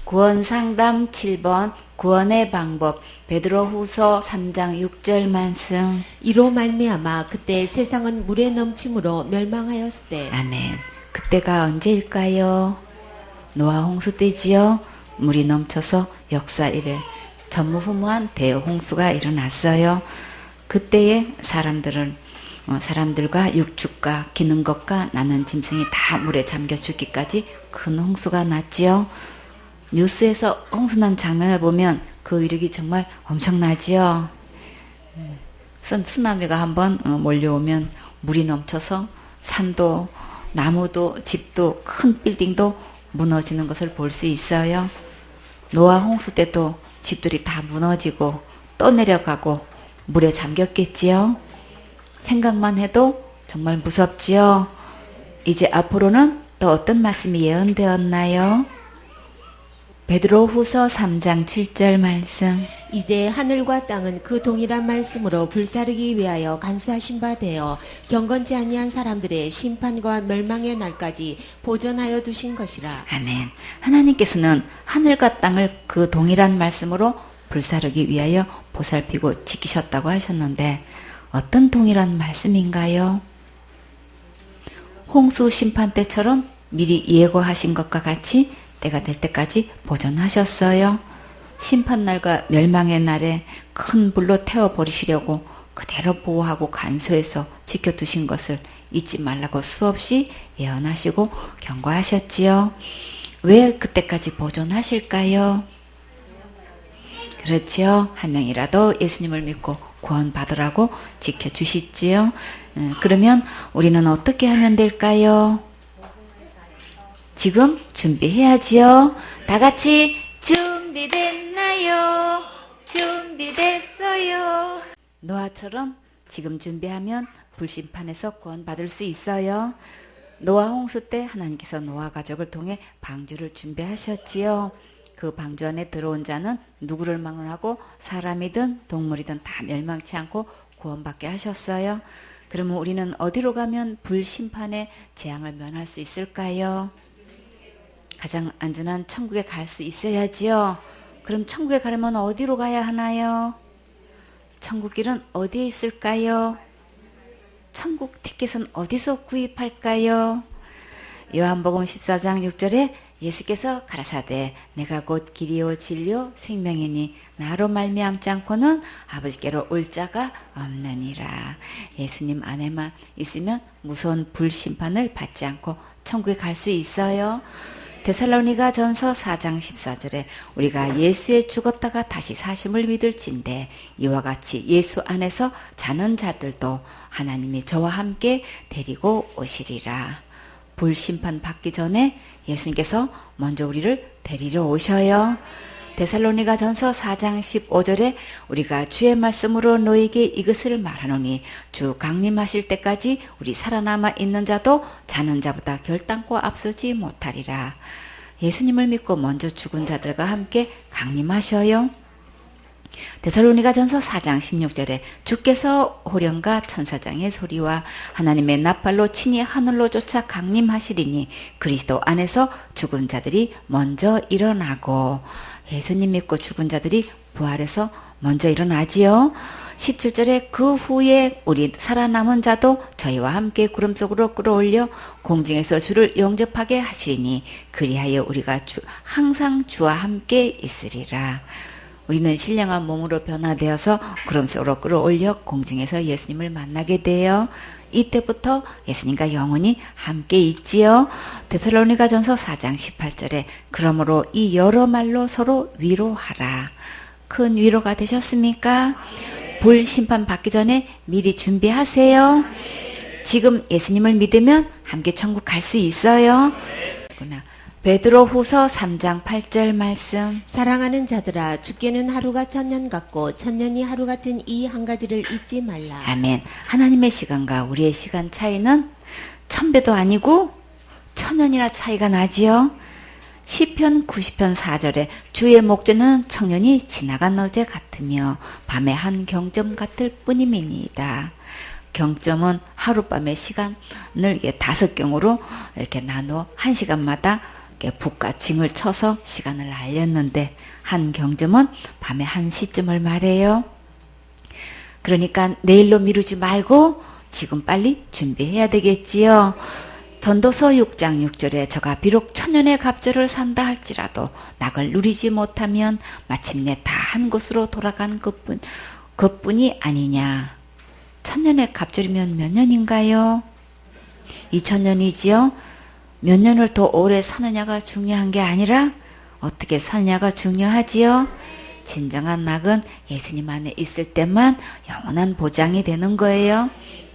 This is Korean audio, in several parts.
구원 상담 7번 구원의 방법 베드로후서 3장 6절 말씀. 이로 말미암아 그때 세상은 물의 넘침으로 멸망하였으되. 아멘. 그때가 언제일까요? 노아 홍수 때지요. 물이 넘쳐서 역사 이래 전무후무한 대홍수가 일어났어요. 그때에 사람들과 육축과 기는 것과 나는 짐승이 다 물에 잠겨 죽기까지 큰 홍수가 났지요. 뉴스에서 홍수난 장면을 보면 그 위력이 정말 엄청나지요. 쓰나미가 한번 몰려오면 물이 넘쳐서 산도 나무도 집도 큰 빌딩도 무너지는 것을 볼 수 있어요. 노아 홍수 때도 집들이 다 무너지고 떠내려가고 물에 잠겼겠지요. 생각만 해도 정말 무섭지요. 이제 앞으로는 또 어떤 말씀이 예언되었나요? 베드로후서 3장 7절 말씀. 이제 하늘과 땅은 그 동일한 말씀으로 불사르기 위하여 간수하신 바 되어 경건치 아니한 사람들의 심판과 멸망의 날까지 보존하여 두신 것이라. 아멘. 하나님께서는 하늘과 땅을 그 동일한 말씀으로 불사르기 위하여 보살피고 지키셨다고 하셨는데 어떤 동일한 말씀인가요? 홍수 심판 때처럼 미리 예고하신 것과 같이 때가 될 때까지 보존하셨어요. 심판날과 멸망의 날에 큰 불로 태워버리시려고 그대로 보호하고 간수해서 지켜두신 것을 잊지 말라고 수없이 예언하시고 경고하셨지요. 왜 그때까지 보존하실까요? 그렇지요. 한 명이라도 예수님을 믿고 구원받으라고 지켜주시지요. 그러면 우리는 어떻게 하면 될까요? 지금 준비해야지요. 다 같이 준비됐나요? 준비됐어요. 노아처럼 지금 준비하면 불심판에서 구원받을 수 있어요. 노아 홍수 때 하나님께서 노아 가족을 통해 방주를 준비하셨지요. 그 방주 안에 들어온 자는 누구를 막론하고 사람이든 동물이든 다 멸망치 않고 구원받게 하셨어요. 그러면 우리는 어디로 가면 불심판의 재앙을 면할 수 있을까요? 가장 안전한 천국에 갈 수 있어야지요. 그럼 천국에 가려면 어디로 가야 하나요? 천국 길은 어디에 있을까요? 천국 티켓은 어디서 구입할까요? 요한복음 14장 6절에 예수께서 가라사대 내가 곧 길이요 진리요 생명이니 나로 말미암지 않고는 아버지께로 올 자가 없느니라. 예수님 안에만 있으면 무서운 불심판을 받지 않고 천국에 갈 수 있어요. 데살로니가 전서 4장 14절에 우리가 예수에 죽었다가 다시 사심을 믿을진대 이와 같이 예수 안에서 자는 자들도 하나님이 저와 함께 데리고 오시리라. 불심판 받기 전에 예수님께서 먼저 우리를 데리러 오셔요. 데살로니가 전서 4장 15절에 우리가 주의 말씀으로 너에게 이것을 말하노니 주 강림하실 때까지 우리 살아남아 있는 자도 자는 자보다 결단코 앞서지 못하리라. 예수님을 믿고 먼저 죽은 자들과 함께 강림하셔요. 데살로니가 전서 4장 16절에 주께서 호령과 천사장의 소리와 하나님의 나팔로 친히 하늘로 쫓아 강림하시리니 그리스도 안에서 죽은 자들이 먼저 일어나고. 예수님 믿고 죽은 자들이 부활해서 먼저 일어나지요. 17절에 그 후에 우리 살아남은 자도 저희와 함께 구름 속으로 끌어올려 공중에서 주를 영접하게 하시리니 그리하여 우리가 항상 주와 함께 있으리라. 우리는 신령한 몸으로 변화되어서 구름 속으로 끌어올려 공중에서 예수님을 만나게 돼요. 이때부터 예수님과 영원히 함께 있지요. 데살로니가 전서 4장 18절에 그러므로 이 여러 말로 서로 위로하라. 큰 위로가 되셨습니까? 불심판 받기 전에 미리 준비하세요. 지금 예수님을 믿으면 함께 천국 갈 수 있어요. 베드로후서 3장 8절 말씀. 사랑하는 자들아 주께는 하루가 천년 같고 천년이 하루 같은 이 한 가지를 잊지 말라. 아멘. 하나님의 시간과 우리의 시간 차이는 1000배도 아니고 천년이나 차이가 나지요. 시편 90편 4절에 주의 목전은 청년이 지나간 어제 같으며 밤의 한 경점 같을 뿐임이니이다. 경점은 하룻밤의 시간을 5경으로 이렇게 나누어 1시간마다 북과 징을 쳐서 시간을 알렸는데 한 경점은 밤에 1시쯤을 말해요. 그러니까 내일로 미루지 말고 지금 빨리 준비해야 되겠지요. 전도서 6장 6절에 저가 비록 천년의 갑절을 산다 할지라도 낙을 누리지 못하면 마침내 다 한 곳으로 돌아간 그뿐이 아니냐. 천년의 갑절이면 몇 년인가요? 2000년이지요. 몇 년을 더 오래 사느냐가 중요한 게 아니라 어떻게 사느냐가 중요하지요. 진정한 낙은 예수님 안에 있을 때만 영원한 보장이 되는 거예요.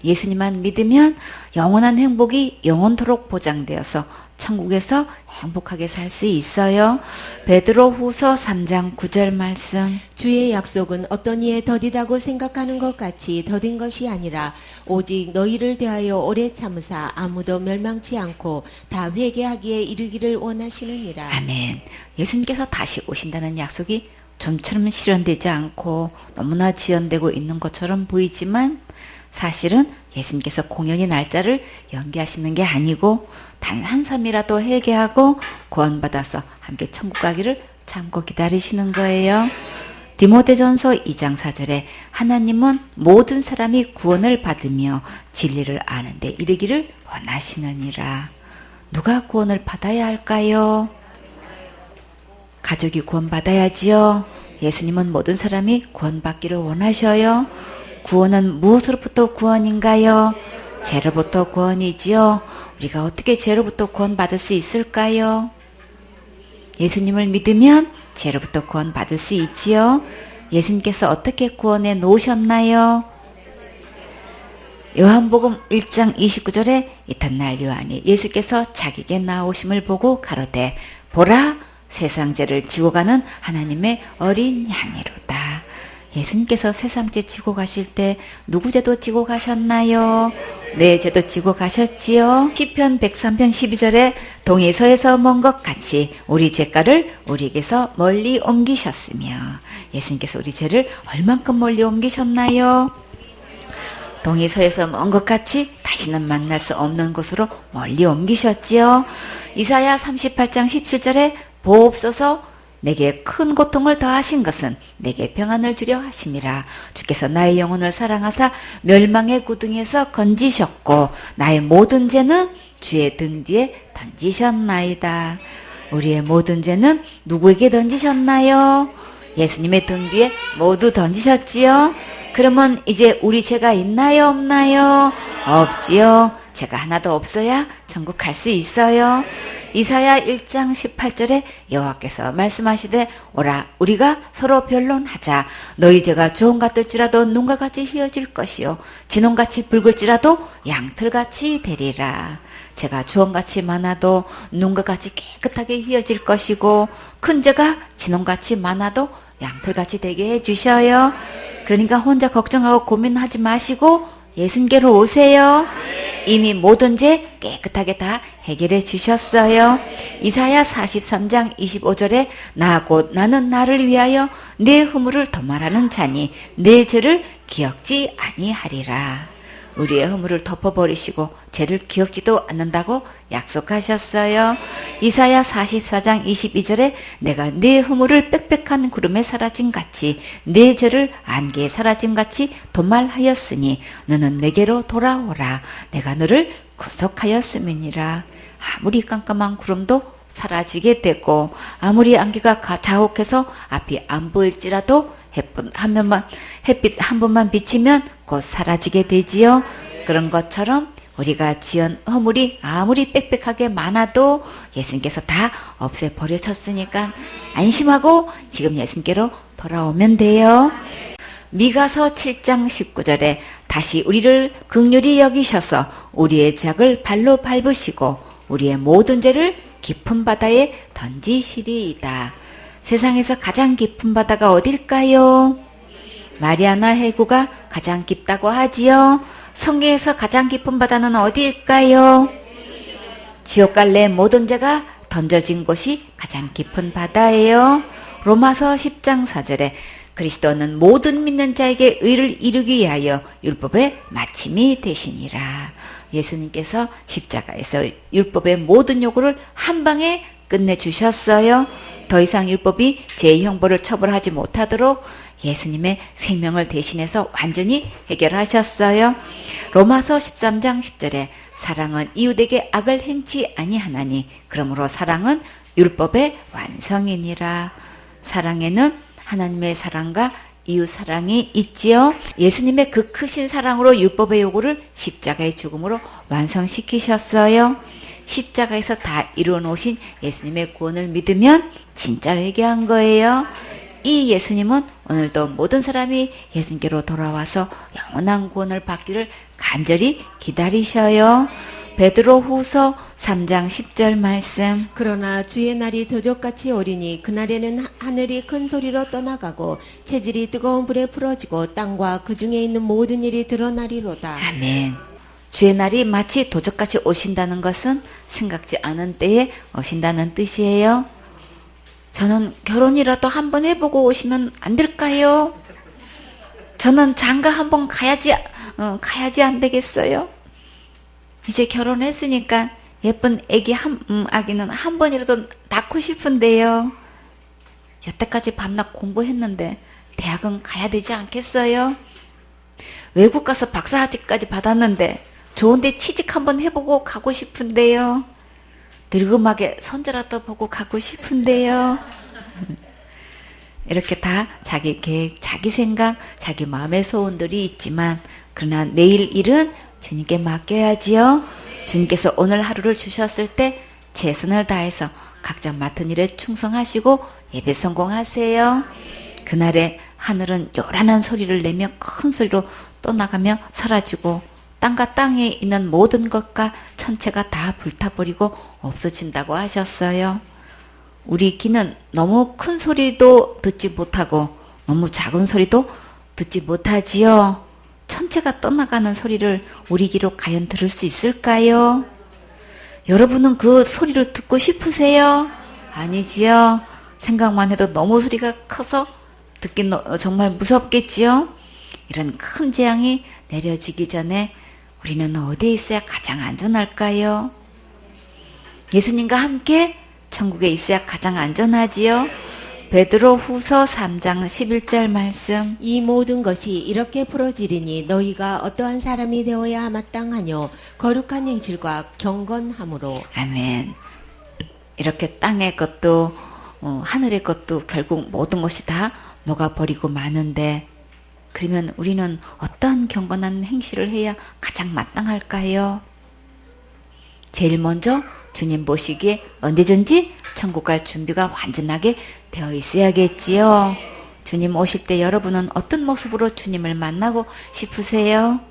예수님만 믿으면 영원한 행복이 영원토록 보장되어서 천국에서 행복하게 살 수 있어요. 베드로후서 3장 9절 말씀. 주의 약속은 어떤 이에 더디다고 생각하는 것 같이 더딘 것이 아니라 오직 너희를 대하여 오래 참으사 아무도 멸망치 않고 다 회개하기에 이르기를 원하시느니라. 아멘. 예수님께서 다시 오신다는 약속이 좀처럼 실현되지 않고 너무나 지연되고 있는 것처럼 보이지만 사실은 예수님께서 공연히 날짜를 연기하시는 게 아니고 단 한 삶이라도 회개하고 구원받아서 함께 천국 가기를 참고 기다리시는 거예요. 디모데전서 2장 4절에 하나님은 모든 사람이 구원을 받으며 진리를 아는 데 이르기를 원하시느니라. 누가 구원을 받아야 할까요? 가족이 구원받아야지요. 예수님은 모든 사람이 구원받기를 원하셔요. 구원은 무엇으로부터 구원인가요? 죄로부터 구원이지요. 우리가 어떻게 죄로부터 구원받을 수 있을까요? 예수님을 믿으면 죄로부터 구원받을 수 있지요. 예수님께서 어떻게 구원해 놓으셨나요? 요한복음 1장 29절에 이튿날 요한이 예수께서 자기에게 나오심을 보고 가로되 보라 세상 죄를 지고 가는 하나님의 어린 양이로다. 예수님께서 세상 죄 지고 가실 때 누구 죄도 지고 가셨나요? 내 죄도 지고 가셨지요. 시편 103편 12절에 동에서에서 먼 것 같이 우리 죄가를 우리에게서 멀리 옮기셨으며 예수님께서 우리 죄를 얼만큼 멀리 옮기셨나요? 동에서에서 먼 것 같이 다시는 만날 수 없는 곳으로 멀리 옮기셨지요. 이사야 38장 17절에 보옵소서 내게 큰 고통을 더하신 것은 내게 평안을 주려 하심이라. 주께서 나의 영혼을 사랑하사 멸망의 구덩이에서 건지셨고 나의 모든 죄는 주의 등 뒤에 던지셨나이다. 우리의 모든 죄는 누구에게 던지셨나요? 예수님의 등 뒤에 모두 던지셨지요. 그러면 이제 우리 죄가 있나요 없나요? 없지요. 죄가 하나도 없어야 천국 갈 수 있어요. 이사야 1장 18절에 여호와께서 말씀하시되 오라 우리가 서로 변론하자. 너희 죄가 좋은 같을지라도 눈과 같이 희어질 것이요 진홍같이 붉을지라도 양털같이 되리라. 죄가 주홍같이 많아도 눈과 같이 깨끗하게 희어질 것이고 큰 죄가 진홍같이 많아도 양털같이 되게 해주셔요. 그러니까 혼자 걱정하고 고민하지 마시고 예수님께로 오세요. 이미 모든 죄 깨끗하게 다 해결해 주셨어요. 이사야 43장 25절에 나 곧 나는 나를 위하여 내 허물을 도말하는 자니 내 죄를 기억지 아니하리라. 우리의 허물을 덮어버리시고 죄를 기억지도 않는다고 약속하셨어요. 이사야 44장 22절에 내가 내 허물을 빽빽한 구름에 사라진 같이 내 죄를 안개에 사라진 같이 도말하였으니 너는 내게로 돌아오라. 내가 너를 구속하였음이니라. 아무리 깜깜한 구름도 사라지게 되고 아무리 안개가 자욱해서 앞이 안 보일지라도 햇빛 한 번만 비치면 곧 사라지게 되지요. 그런 것처럼 우리가 지은 허물이 아무리 빽빽하게 많아도 예수님께서 다 없애버리셨으니까 안심하고 지금 예수님께로 돌아오면 돼요. 미가서 7장 19절에 다시 우리를 긍휼히 여기셔서 우리의 죄악을 발로 밟으시고 우리의 모든 죄를 깊은 바다에 던지시리이다. 세상에서 가장 깊은 바다가 어딜까요? 마리아나 해구가 가장 깊다고 하지요. 성경에서 가장 깊은 바다는 어디일까요? 지옥 갈래 모든 죄가 던져진 곳이 가장 깊은 바다예요. 로마서 10장 4절에 그리스도는 모든 믿는 자에게 의를 이루기 위하여 율법의 마침이 되시니라. 예수님께서 십자가에서 율법의 모든 요구를 한 방에 끝내주셨어요. 더 이상 율법이 죄의 형벌을 처벌하지 못하도록 예수님의 생명을 대신해서 완전히 해결하셨어요. 로마서 13장 10절에 사랑은 이웃에게 악을 행치 아니하나니 그러므로 사랑은 율법의 완성이니라. 사랑에는 하나님의 사랑과 이웃 사랑이 있지요. 예수님의 그 크신 사랑으로 율법의 요구를 십자가의 죽음으로 완성시키셨어요. 십자가에서 다 이루어 놓으신 예수님의 구원을 믿으면 진짜 회개한 거예요. 이 예수님은 오늘도 모든 사람이 예수님께로 돌아와서 영원한 구원을 받기를 간절히 기다리셔요. 베드로후서 3장 10절 말씀. 그러나 주의 날이 도적같이 오리니 그날에는 하늘이 큰 소리로 떠나가고 체질이 뜨거운 불에 풀어지고 땅과 그 중에 있는 모든 일이 드러나리로다. 아멘. 주의 날이 마치 도적같이 오신다는 것은 생각지 않은 때에 오신다는 뜻이에요. 저는 결혼이라도 한번 해보고 오시면 안 될까요? 저는 장가 한번 가야지 안 되겠어요? 이제 결혼했으니까 예쁜 아기는 한 번이라도 낳고 싶은데요. 여태까지 밤낮 공부했는데 대학은 가야 되지 않겠어요? 외국 가서 박사학위까지 받았는데 좋은데 취직 한번 해보고 가고 싶은데요. 늙음하게 손자라도 보고 가고 싶은데요. 이렇게 다 자기 계획, 자기 생각, 자기 마음의 소원들이 있지만 그러나 내일 일은 주님께 맡겨야지요. 주님께서 오늘 하루를 주셨을 때 최선을 다해서 각자 맡은 일에 충성하시고 예배 성공하세요. 그날에 하늘은 요란한 소리를 내며 큰 소리로 떠나가며 사라지고 땅과 땅에 있는 모든 것과 천체가 다 불타버리고 없어진다고 하셨어요. 우리 귀는 너무 큰 소리도 듣지 못하고 너무 작은 소리도 듣지 못하지요. 천체가 떠나가는 소리를 우리 귀로 과연 들을 수 있을까요? 여러분은 그 소리를 듣고 싶으세요? 아니지요. 생각만 해도 너무 소리가 커서 듣긴 정말 무섭겠지요. 이런 큰 재앙이 내려지기 전에 우리는 어디에 있어야 가장 안전할까요? 예수님과 함께 천국에 있어야 가장 안전하지요. 베드로후서 3장 11절 말씀. 이 모든 것이 이렇게 풀어지리니 너희가 어떠한 사람이 되어야 마땅하뇨 거룩한 행실과 경건함으로. 아멘. 이렇게 땅의 것도 하늘의 것도 결국 모든 것이 다 녹아버리고 마는데 그러면 우리는 어떤 경건한 행실을 해야 가장 마땅할까요? 제일 먼저 주님 보시기에 언제든지 천국 갈 준비가 완전하게 되어 있어야겠지요. 주님 오실 때 여러분은 어떤 모습으로 주님을 만나고 싶으세요?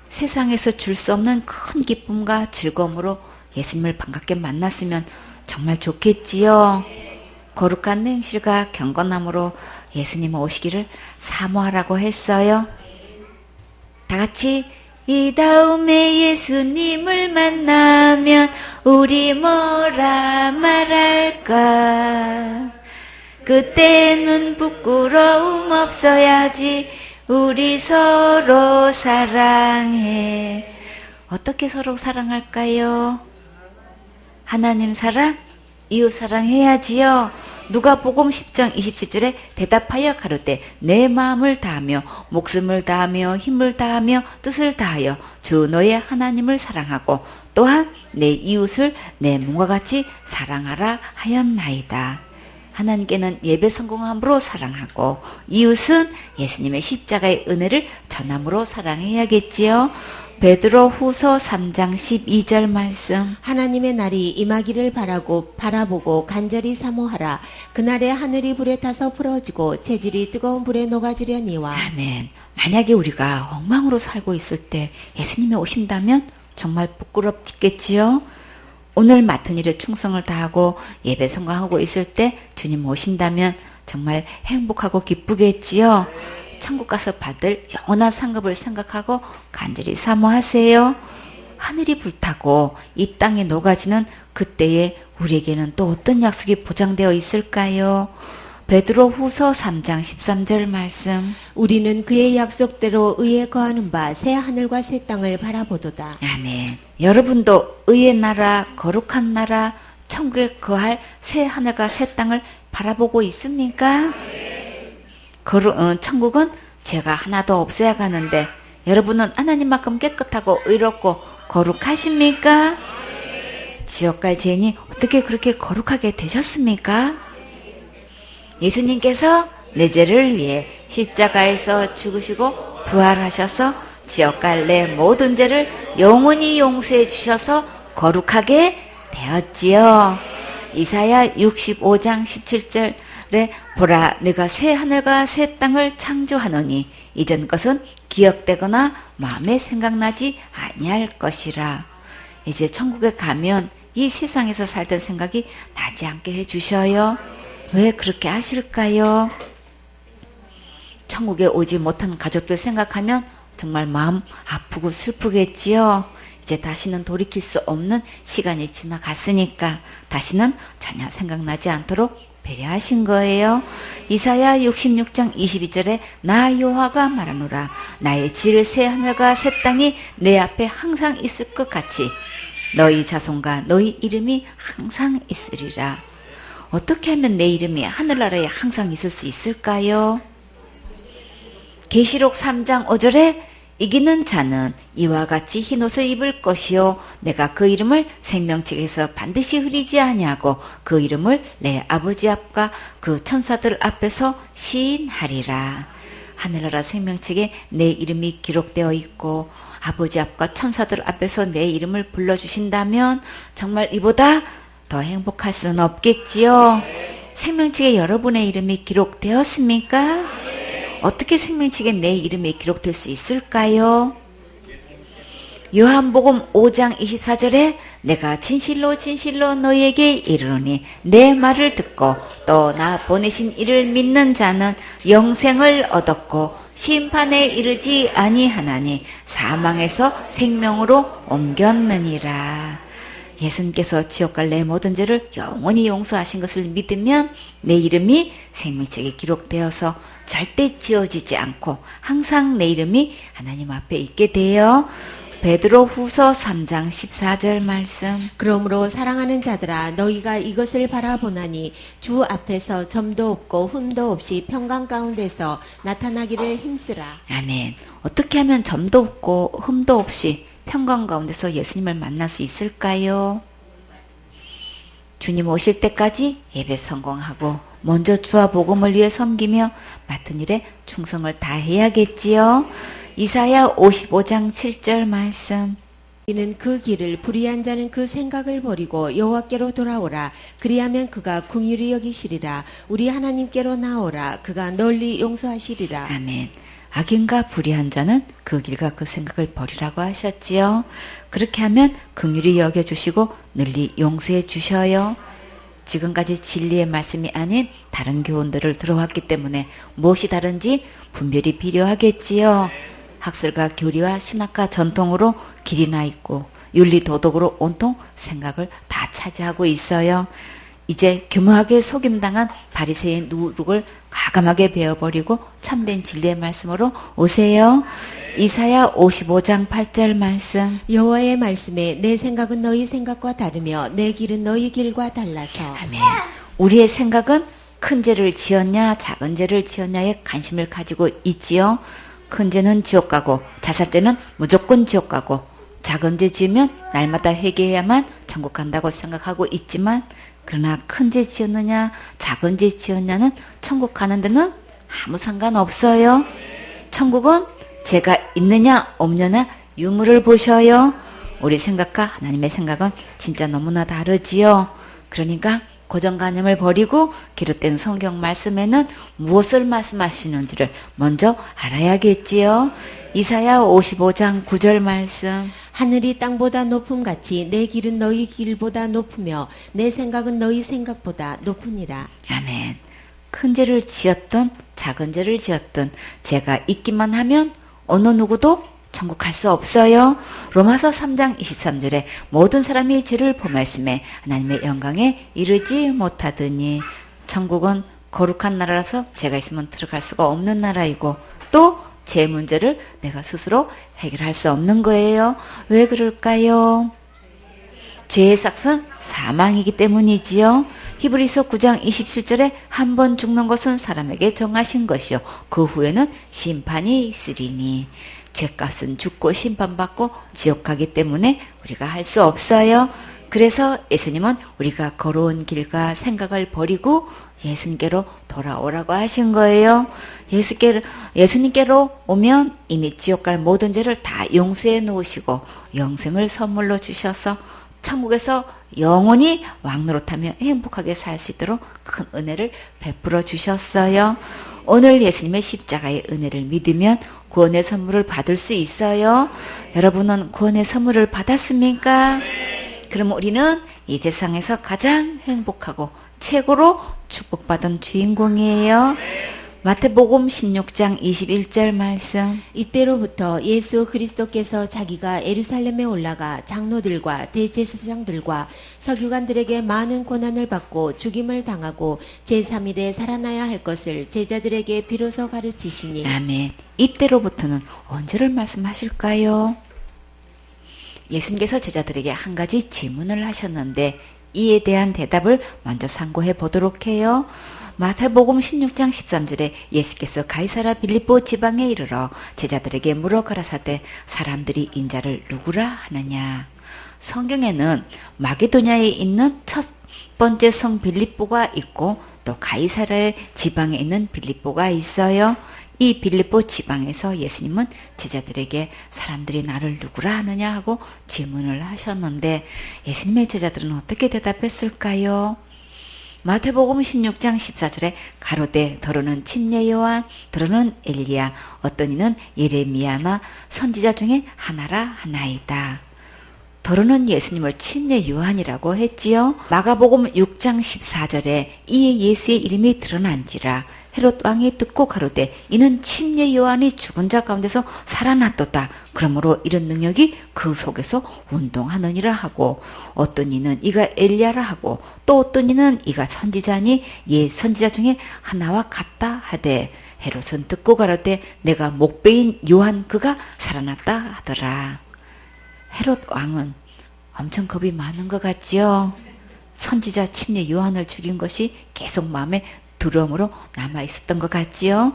세상에서 줄 수 없는 큰 기쁨과 즐거움으로 예수님을 반갑게 만났으면 정말 좋겠지요. 거룩한 행실과 경건함으로 예수님 오시기를 사모하라고 했어요. 다 같이 이 다음에 예수님을 만나면 우리 뭐라 말할까? 그때는 부끄러움 없어야지. 우리 서로 사랑해. 어떻게 서로 사랑할까요? 하나님 사랑, 이웃 사랑해야지요. 누가복음 10장 27절에 대답하여 가로되 내 마음을 다하며 목숨을 다하며 힘을 다하며 뜻을 다하여 주 너의 하나님을 사랑하고 또한 내 이웃을 내 몸과 같이 사랑하라 하였나이다. 하나님께는 예배 성공함으로 사랑하고 이웃은 예수님의 십자가의 은혜를 전함으로 사랑해야겠지요. 베드로후서 3장 12절 말씀. 하나님의 날이 임하기를 바라보고 간절히 사모하라. 그날에 하늘이 불에 타서 풀어지고 체질이 뜨거운 불에 녹아지려니와. 아멘. 만약에 우리가 엉망으로 살고 있을 때 예수님이 오신다면 정말 부끄럽겠지요. 오늘 맡은 일에 충성을 다하고 예배 성공하고 있을 때 주님 오신다면 정말 행복하고 기쁘겠지요. 천국 가서 받을 영원한 상급을 생각하고 간절히 사모하세요. 하늘이 불타고 이 땅에 녹아지는 그때에 우리에게는 또 어떤 약속이 보장되어 있을까요? 베드로후서 3장 13절 말씀. 우리는 그의 약속대로 의에 거하는 바 새 하늘과 새 땅을 바라보도다. 아멘. 여러분도 의의 나라, 거룩한 나라, 천국에 거할 새 하늘과 새 땅을 바라보고 있습니까? 천국은 죄가 하나도 없어야 가는데 여러분은 하나님만큼 깨끗하고 의롭고 거룩하십니까? 지옥 갈 죄인이 어떻게 그렇게 거룩하게 되셨습니까? 예수님께서 내 죄를 위해 십자가에서 죽으시고 부활하셔서 지옥 갈 내 모든 죄를 영원히 용서해 주셔서 거룩하게 되었지요. 이사야 65장 17절에 보라 내가 새 하늘과 새 땅을 창조하노니 이전 것은 기억되거나 마음에 생각나지 아니할 것이라. 이제 천국에 가면 이 세상에서 살던 생각이 나지 않게 해주셔요. 왜 그렇게 하실까요? 천국에 오지 못한 가족들 생각하면 정말 마음 아프고 슬프겠지요. 이제 다시는 돌이킬 수 없는 시간이 지나갔으니까 다시는 전혀 생각나지 않도록 배려하신 거예요. 이사야 66장 22절에 나 여호와가 말하노라 나의 질 새 하늘과 새 땅이 내 앞에 항상 있을 것 같이 너희 자손과 너희 이름이 항상 있으리라. 어떻게 하면 내 이름이 하늘나라에 항상 있을 수 있을까요? 계시록 3장 5절에 이기는 자는 이와 같이 흰옷을 입을 것이요 내가 그 이름을 생명책에서 반드시 흐리지 아니하고 그 이름을 내 아버지 앞과 그 천사들 앞에서 시인하리라. 하늘나라 생명책에 내 이름이 기록되어 있고 아버지 앞과 천사들 앞에서 내 이름을 불러주신다면 정말 이보다 더 행복할 수는 없겠지요. 생명책에 여러분의 이름이 기록되었습니까? 어떻게 생명책에 내 이름이 기록될 수 있을까요? 요한복음 5장 24절에 내가 진실로 진실로 너희에게 이르노니 내 말을 듣고 또 나 보내신 이를 믿는 자는 영생을 얻었고 심판에 이르지 아니하나니 사망에서 생명으로 옮겼느니라. 예수님께서 지옥 갈 내 모든 죄를 영원히 용서하신 것을 믿으면 내 이름이 생명책에 기록되어서 절대 지워지지 않고 항상 내 이름이 하나님 앞에 있게 돼요. 베드로 후서 3장 14절 말씀. 그러므로 사랑하는 자들아 너희가 이것을 바라보나니 주 앞에서 점도 없고 흠도 없이 평강 가운데서 나타나기를 힘쓰라. 아멘. 어떻게 하면 점도 없고 흠도 없이 평강 가운데서 예수님을 만날 수 있을까요? 주님 오실 때까지 예배 성공하고 먼저 주와 복음을 위해 섬기며 맡은 일에 충성을 다해야겠지요. 이사야 55장 7절 말씀. 이는 그 길을 불의한 자는 그 생각을 버리고 여호와께로 돌아오라. 그리하면 그가 긍휼히 여기시리라. 우리 하나님께로 나오라. 그가 널리 용서하시리라. 아멘. 악인과 불의한 자는 그 길과 그 생각을 버리라고 하셨지요. 그렇게 하면 긍휼히 여겨주시고 널리 용서해 주셔요. 지금까지 진리의 말씀이 아닌 다른 교훈들을 들어왔기 때문에 무엇이 다른지 분별이 필요하겠지요. 학설과 교리와 신학과 전통으로 길이 나 있고 윤리 도덕으로 온통 생각을 다 차지하고 있어요. 이제 교묘하게 속임당한 바리새인 누룩을 과감하게 베어버리고 참된 진리의 말씀으로 오세요. 이사야 55장 8절 말씀. 여호와의 말씀에 내 생각은 너희 생각과 다르며 내 길은 너희 길과 달라서. 아멘. 우리의 생각은 큰 죄를 지었냐 작은 죄를 지었냐에 관심을 가지고 있지요. 큰 죄는 지옥 가고 자살죄는 무조건 지옥 가고 작은 죄 지으면 날마다 회개해야만 천국 간다고 생각하고 있지만 그러나 큰 죄 지었느냐 작은 죄 지었냐는 천국 가는 데는 아무 상관없어요. 천국은 죄가 있느냐 없느냐 유무를 보셔요. 우리 생각과 하나님의 생각은 진짜 너무나 다르지요. 그러니까 고정관념을 버리고 기록된 성경 말씀에는 무엇을 말씀하시는지를 먼저 알아야겠지요. 이사야 55장 9절 말씀. 하늘이 땅보다 높음 같이 내 길은 너희 길보다 높으며 내 생각은 너희 생각보다 높으니라. 아멘. 큰 죄를 지었든 작은 죄를 지었든 죄가 있기만 하면 어느 누구도 천국 갈 수 없어요. 로마서 3장 23절에 모든 사람이 죄를 범하였음에 하나님의 영광에 이르지 못하더니 천국은 거룩한 나라라서 죄가 있으면 들어갈 수가 없는 나라이고 또 제 문제를 내가 스스로 해결할 수 없는 거예요. 왜 그럴까요? 죄의 삭은 사망이기 때문이지요. 히브리서 9장 27절에 한 번 죽는 것은 사람에게 정하신 것이요 그 후에는 심판이 있으리니 죄값은 죽고 심판받고 지옥 가기 때문에 우리가 할 수 없어요. 그래서 예수님은 우리가 걸어온 길과 생각을 버리고 예수님께로 돌아오라고 하신 거예요. 예수님께로 오면 이미 지옥 갈 모든 죄를 다 용서해 놓으시고 영생을 선물로 주셔서 천국에서 영원히 왕노릇하며 행복하게 살 수 있도록 큰 은혜를 베풀어 주셨어요. 오늘 예수님의 십자가의 은혜를 믿으면 구원의 선물을 받을 수 있어요. 여러분은 구원의 선물을 받았습니까? 그럼 우리는 이 세상에서 가장 행복하고 최고로 축복받은 주인공이에요. 마태복음 16장 21절 말씀. 이때로부터 예수 그리스도께서 자기가 예루살렘에 올라가 장로들과 대제사장들과 서기관들에게 많은 고난을 받고 죽임을 당하고 제3일에 살아나야 할 것을 제자들에게 비로소 가르치시니. 아멘. 이때로부터는 언제를 말씀하실까요? 예수님께서 제자들에게 한 가지 질문을 하셨는데 이에 대한 대답을 먼저 상고해 보도록 해요. 마태복음 16장 13절에 예수께서 가이사라 빌립보 지방에 이르러 제자들에게 물어 가라사대 사람들이 인자를 누구라 하느냐. 성경에는 마게도냐에 있는 첫 번째 성 빌립보가 있고 또 가이사라의 지방에 있는 빌립보가 있어요. 이 빌립보 지방에서 예수님은 제자들에게 사람들이 나를 누구라 하느냐 하고 질문을 하셨는데 예수님의 제자들은 어떻게 대답했을까요? 마태복음 16장 14절에 가로되 더러는 침례 요한, 더러는 엘리야, 어떤 이는 예레미야나 선지자 중에 하나라 하나이다. 더러는 예수님을 침례 요한이라고 했지요. 마가복음 6장 14절에 이에 예수의 이름이 드러난지라 헤롯 왕이 듣고 가로되 이는 침례 요한이 죽은 자 가운데서 살아났도다. 그러므로 이런 능력이 그 속에서 운동하느니라 하고 어떤 이는 이가 엘리야라 하고 또 어떤 이는 이가 선지자니 예 선지자 중에 하나와 같다 하되 헤롯은 듣고 가로되 내가 목배인 요한 그가 살아났다 하더라. 헤롯 왕은 엄청 겁이 많은 것 같지요. 선지자 침례 요한을 죽인 것이 계속 마음에 두려움으로 남아있었던 것 같지요.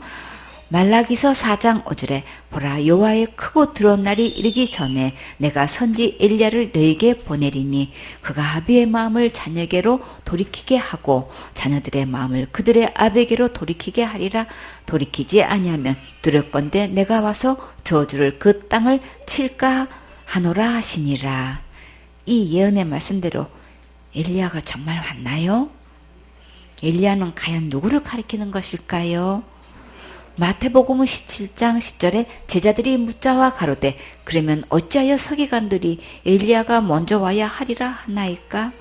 말라기서 4장 5절에 보라 여호와의 크고 두려운 날이 이르기 전에 내가 선지 엘리야를 너에게 보내리니 그가 아비의 마음을 자녀에게로 돌이키게 하고 자녀들의 마음을 그들의 아비에게로 돌이키게 하리라. 돌이키지 아니하면 두렵건대 내가 와서 저주를 그 땅을 칠까 하노라 하시니라. 이 예언의 말씀대로 엘리야가 정말 왔나요? 엘리야는 과연 누구를 가리키는 것일까요? 마태복음 17장 10절에 제자들이 묻자와 가로되 그러면 어찌하여 서기관들이 엘리야가 먼저 와야 하리라 하나이까?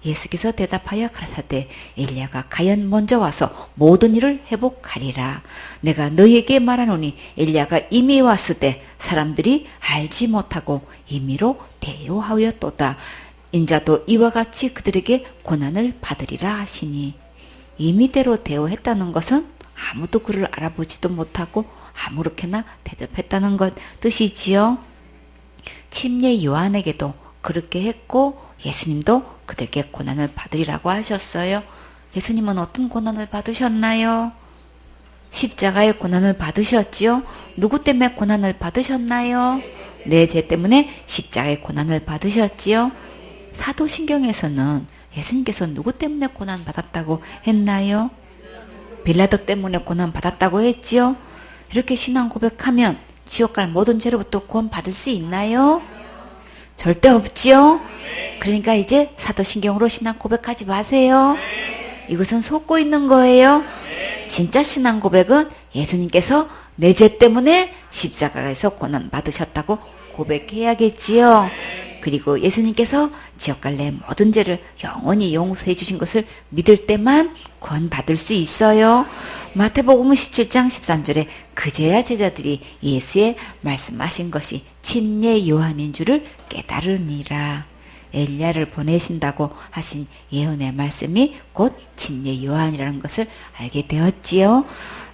예수께서 대답하여 가라사대 엘리야가 과연 먼저 와서 모든 일을 회복하리라. 내가 너희에게 말하노니 엘리야가 이미 왔으되 사람들이 알지 못하고 임의로 대요하였도다. 인자도 이와 같이 그들에게 고난을 받으리라 하시니 임의대로 대우했다는 것은 아무도 그를 알아보지도 못하고 아무렇게나 대접했다는 것 뜻이지요. 침례 요한에게도 그렇게 했고 예수님도 그들에게 고난을 받으리라고 하셨어요. 예수님은 어떤 고난을 받으셨나요? 십자가의 고난을 받으셨지요. 누구 때문에 고난을 받으셨나요? 내 죄 때문에 십자가의 고난을 받으셨지요. 사도신경에서는 예수님께서 누구 때문에 고난 받았다고 했나요? 빌라도 때문에 고난 받았다고 했지요. 이렇게 신앙 고백하면 지옥 갈 모든 죄로부터 구원 받을 수 있나요? 절대 없지요. 그러니까 이제 사도신경으로 신앙 고백하지 마세요. 이것은 속고 있는 거예요. 진짜 신앙 고백은 예수님께서 내 죄 때문에 십자가에서 고난 받으셨다고 고백해야겠지요. 그리고 예수님께서 지옥 갈 내 모든 죄를 영원히 용서해 주신 것을 믿을 때만 구원 받을 수 있어요. 마태복음 17장 13절에 그제야 제자들이 예수의 말씀하신 것이 침례 요한인 줄을 깨달으니라. 엘리야를 보내신다고 하신 예언의 말씀이 곧 침례 요한이라는 것을 알게 되었지요.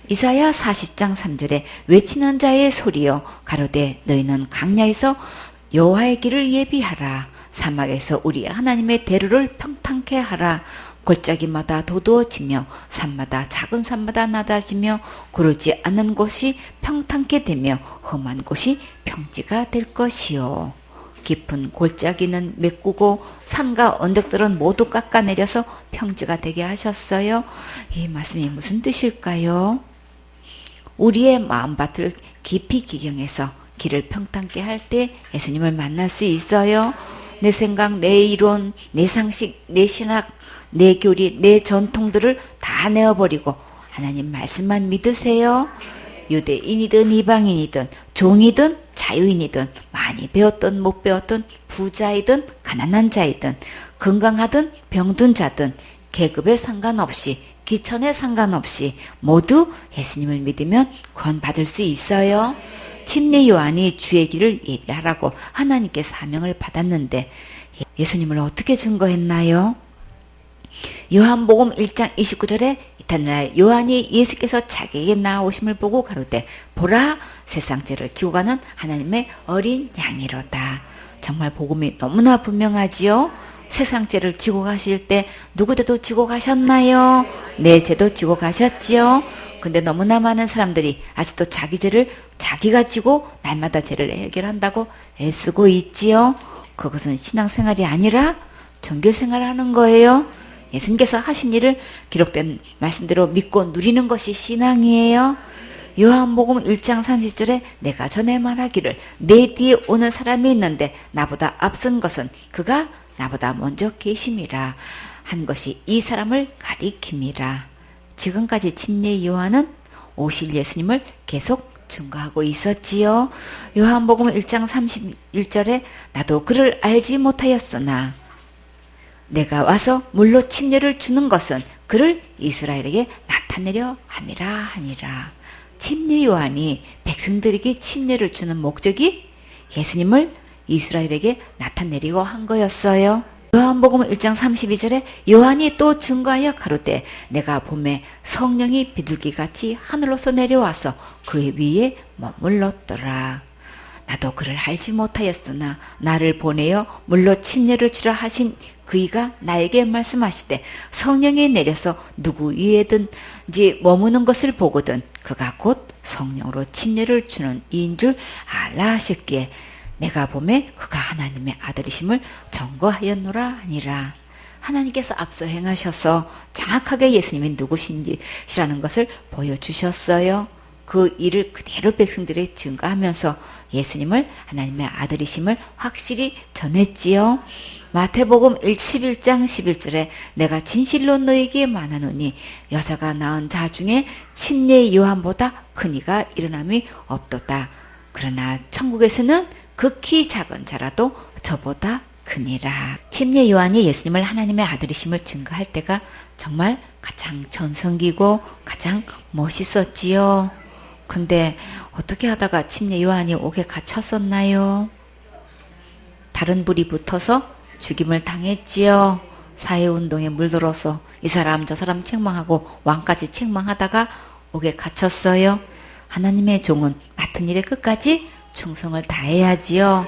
이사야 40장 3절에 외치는 자의 소리여 가로되 너희는 강야에서 여호와의 길을 예비하라. 사막에서 우리 하나님의 대로를 평탄케 하라. 골짜기마다 도두어지며 산마다 작은 산마다 낮아지며 구르지 않는 곳이 평탄케 되며 험한 곳이 평지가 될 것이요. 깊은 골짜기는 메꾸고 산과 언덕들은 모두 깎아내려서 평지가 되게 하셨어요. 이 말씀이 무슨 뜻일까요? 우리의 마음밭을 깊이 기경해서 길을 평탄케 할 때 예수님을 만날 수 있어요. 내 생각, 내 이론, 내 상식, 내 신학, 내 교리, 내 전통들을 다 내어버리고 하나님 말씀만 믿으세요. 유대인이든 이방인이든 종이든 자유인이든 많이 배웠든 못 배웠든 부자이든 가난한 자이든 건강하든 병든 자든 계급에 상관없이 기천에 상관없이 모두 예수님을 믿으면 구원받을 수 있어요. 침례 요한이 주의 길을 예비하라고 하나님께 사명을 받았는데 예수님을 어떻게 증거했나요? 요한복음 1장 29절에 이튿날 요한이 예수께서 자기에게 나오심을 보고 가로되 보라 세상 죄를 지고 가는 하나님의 어린 양이로다. 정말 복음이 너무나 분명하지요. 세상 죄를 지고 가실 때 누구 죄도 지고 가셨나요? 내 죄도 지고 가셨지요. 근데 너무나 많은 사람들이 아직도 자기 죄를 자기가 지고 날마다 죄를 해결한다고 애쓰고 있지요. 그것은 신앙생활이 아니라 종교생활을 하는 거예요. 예수님께서 하신 일을 기록된 말씀대로 믿고 누리는 것이 신앙이에요. 요한복음 1장 30절에 내가 전에 말하기를 내 뒤에 오는 사람이 있는데 나보다 앞선 것은 그가 나보다 먼저 계심이라 한 것이 이 사람을 가리킴이라. 지금까지 침례 요한은 오실 예수님을 계속 증거하고 있었지요. 요한복음 1장 31절에 나도 그를 알지 못하였으나 내가 와서 물로 침례를 주는 것은 그를 이스라엘에게 나타내려 함이라 하니라. 침례 요한이 백성들에게 침례를 주는 목적이 예수님을 이스라엘에게 나타내리고 한 거였어요. 요한복음 1장 32절에 요한이 또 증거하여 가로되 내가 봄에 성령이 비둘기같이 하늘로서 내려와서 그 위에 머물렀더라. 나도 그를 알지 못하였으나 나를 보내어 물로 침례를 주라 하신 그이가 나에게 말씀하시되 성령이 내려서 누구 위에든지 머무는 것을 보거든 그가 곧 성령으로 침례를 주는 이인 줄 알라 하셨기에 내가 보매 그가 하나님의 아들이심을 증거하였노라 하니라. 하나님께서 앞서 행하셔서 정확하게 예수님이 누구신지라는 것을 보여주셨어요. 그 일을 그대로 백성들이 증거하면서 예수님을 하나님의 아들이심을 확실히 전했지요. 마태복음 11장 11절에 내가 진실로 너에게 말하노니 여자가 낳은 자 중에 침례 요한보다 큰 이가 일어남이 없도다. 그러나 천국에서는 극히 작은 자라도 저보다 크니라. 침례 요한이 예수님을 하나님의 아들이심을 증거할 때가 정말 가장 전성기고 가장 멋있었지요. 근데 어떻게 하다가 침례 요한이 옥에 갇혔었나요? 다른 불이 붙어서 죽임을 당했지요. 사회운동에 물들어서 이 사람 저 사람 책망하고 왕까지 책망하다가 옥에 갇혔어요. 하나님의 종은 맡은 일에 끝까지 충성을 다해야지요.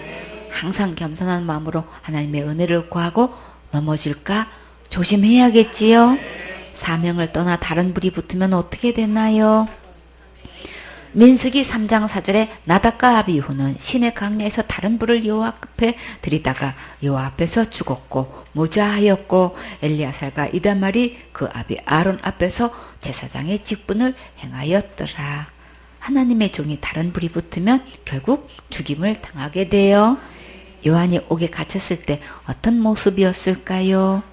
항상 겸손한 마음으로 하나님의 은혜를 구하고 넘어질까 조심해야겠지요. 사명을 떠나 다른 불이 붙으면 어떻게 되나요? 민수기 3장 4절에 나답과 아비후는 신의 강야에서 다른 불을 여호와 앞에 들이다가 여호와 앞에서 죽었고 무자하였고 엘리야살과 이다말이 그 아비 아론 앞에서 제사장의 직분을 행하였더라. 하나님의 종이 다른 불이 붙으면 결국 죽임을 당하게 돼요. 요한이 옥에 갇혔을 때 어떤 모습이었을까요?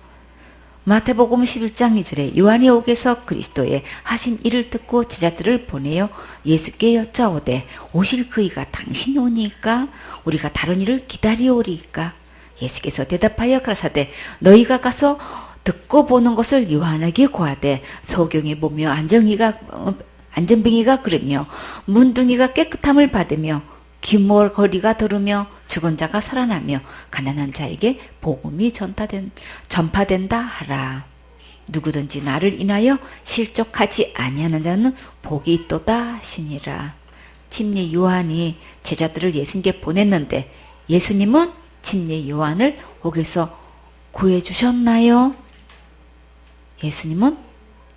마태복음 11장 2절에 요한이 옥에서 그리스도의 하신 일을 듣고 제자들을 보내어 예수께 여짜오되 오실 그이가 당신이 오니까 우리가 다른 일을 기다리오리까? 예수께서 대답하여 가라사대 너희가 가서 듣고 보는 것을 요한에게 고하되 소경이 보며 안전뱅이가 걸으며 문둥이가 깨끗함을 받으며 귀몰거리가 들으며 죽은 자가 살아나며 가난한 자에게 복음이 전파된다 하라. 누구든지 나를 인하여 실족하지 아니하는 자는 복이 있도다 하시니라. 침례 요한이 제자들을 예수님께 보냈는데 예수님은 침례 요한을 옥에서 구해주셨나요? 예수님은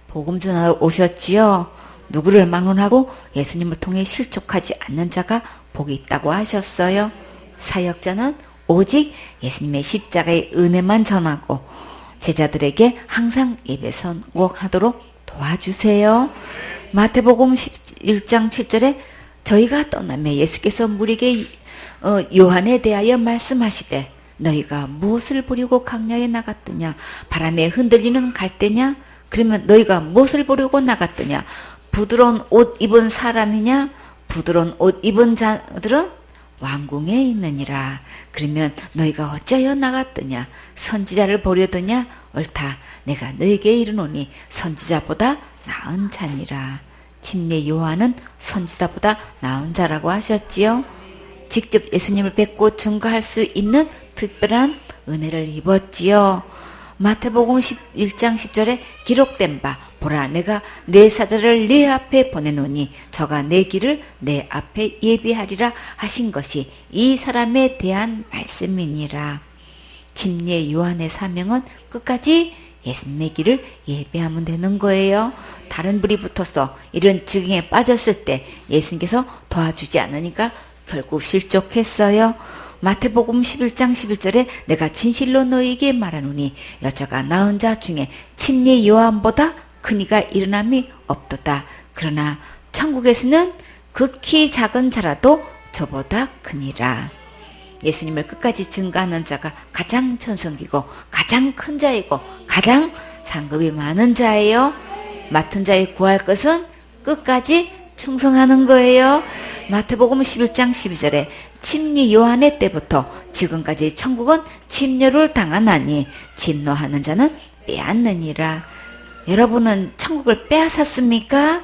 복음 전하러 오셨지요. 누구를 막론하고 예수님을 통해 실족하지 않는 자가 복이 있다고 하셨어요. 사역자는 오직 예수님의 십자가의 은혜만 전하고 제자들에게 항상 예배 선곡하도록 도와주세요. 마태복음 11장 7절에 저희가 떠나며 예수께서 무리에게 요한에 대하여 말씀하시되 너희가 무엇을 보려고 강야에 나갔더냐? 바람에 흔들리는 갈대냐? 그러면 너희가 무엇을 보려고 나갔더냐? 부드러운 옷 입은 사람이냐? 부드러운 옷 입은 자들은 왕궁에 있느니라. 그러면 너희가 어찌하여 나갔더냐? 선지자를 보려더냐? 옳다. 내가 너희에게 이르노니 선지자보다 나은 자니라. 침례 요한은 선지자보다 나은 자라고 하셨지요. 직접 예수님을 뵙고 증거할 수 있는 특별한 은혜를 입었지요. 마태복음 11장 10절에 기록된 바 보라 내가 내 사자를 내 앞에 보내노니 저가 내 길을 내 앞에 예비하리라 하신 것이 이 사람에 대한 말씀이니라. 침례 요한의 사명은 끝까지 예수님의 길을 예배하면 되는 거예요. 다른 불이 붙어서 이런 지경에 빠졌을 때 예수님께서 도와주지 않으니까 결국 실족했어요. 마태복음 11장 11절에 내가 진실로 너희에게 말하노니 여자가 낳은 자 중에 침례 요한보다 큰 이가 일어남이 없도다. 그러나 천국에서는 극히 작은 자라도 저보다 크니라. 예수님을 끝까지 증거하는 자가 가장 전성기고 가장 큰 자이고 가장 상급이 많은 자예요. 맡은 자의 구할 것은 끝까지 충성하는 거예요. 마태복음 11장 12절에 침례 요한의 때부터 지금까지 천국은 침노를 당하나니 침노하는 자는 빼앗느니라. 여러분은 천국을 빼앗았습니까?